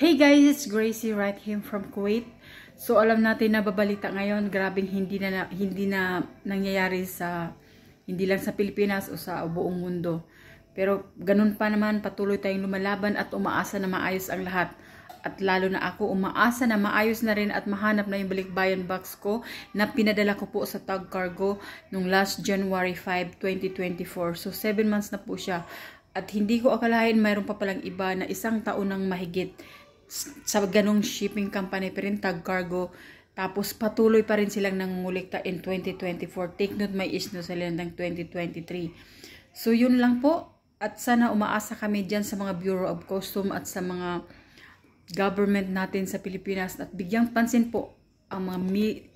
Hey guys, it's Gracie right here from Kuwait. So alam natin na babalita ngayon, grabing hindi na nangyayari sa hindi lang sa Pilipinas o sa buong mundo. Pero ganun pa naman, patuloy tayong lumalaban at umaasa na maayos ang lahat. At lalo na ako, umaasa na maayos na rin at mahanap na yung balikbayan box ko na pinadala ko po sa Tag Cargo nung last January 5, 2024. So 7 months na po siya. At hindi ko akalain mayroon pa palang iba na isang taon nang mahigit sa ganong shipping company pa rin, Tag Cargo. Tapos patuloy pa rin silang nangungulikta in 2024. Take note, may issue sila ng 2023. So yun lang po. At sana umaasa kami dyan sa mga Bureau of Customs at sa mga government natin sa Pilipinas. At bigyang pansin po ang mga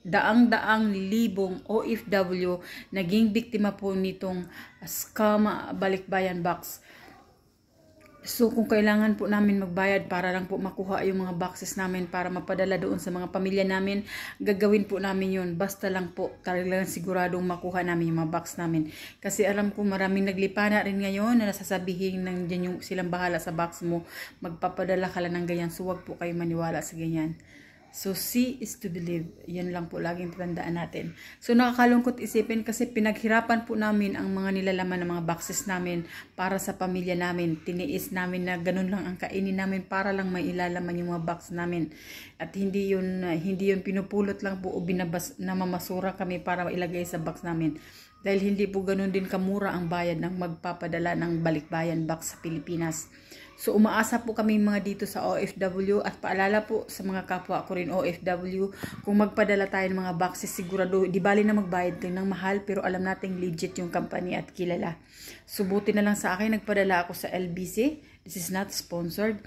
daang-daang libong OFW naging biktima po nitong scam balikbayan box. So kung kailangan po namin magbayad para lang po makuha yung mga boxes namin para mapadala doon sa mga pamilya namin, gagawin po namin yun. Basta lang po talagang siguradong makuha namin yung mga box namin. Kasi alam ko maraming naglipana rin ngayon na nasasabihin ng dyan yung silang bahala sa box mo. Magpapadala ka lang ng ganyan. So wag po kayo maniwala sa ganyan. So, see is to believe. Yan lang po laging tatandaan natin. So, nakakalungkot isipin kasi pinaghirapan po namin ang mga nilalaman ng mga boxes namin para sa pamilya namin. Tiniis namin na ganun lang ang kainin namin para lang may ilalaman yung mga box namin. At hindi yun pinupulot lang po o namamasura kami para ilagay sa box namin. Dahil hindi po ganun din kamura ang bayad ng magpapadala ng balikbayan box sa Pilipinas. So umaasa po kami mga dito sa OFW at paalala po sa mga kapwa ko rin OFW, kung magpadala tayo ng mga boxes, sigurado, di bali na magbayad tayo ng mahal pero alam nating legit yung company at kilala. Subuti na lang sa akin, nagpadala ako sa LBC. This is not sponsored.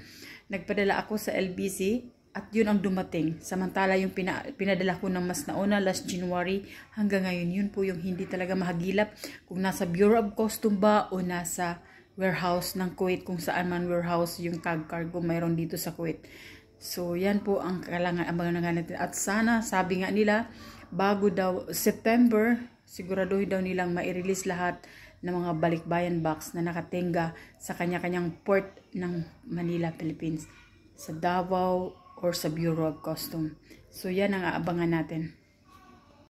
Nagpadala ako sa LBC at yun ang dumating. Samantala yung pinadala ko ng mas nauna, last January, hanggang ngayon, yun po yung hindi talaga mahagilap. Kung nasa Bureau of Customs ba o nasa warehouse ng Kuwait, kung saan man warehouse yung Tag Cargo mayroon dito sa Kuwait. So yan po ang abangan natin. At sana, sabi nga nila, bago daw September, siguraduhin daw nilang mai-release lahat ng mga balikbayan box na nakatenga sa kanya-kanyang port ng Manila, Philippines, sa Davao or sa Bureau of Customs. So yan ang aabangan natin.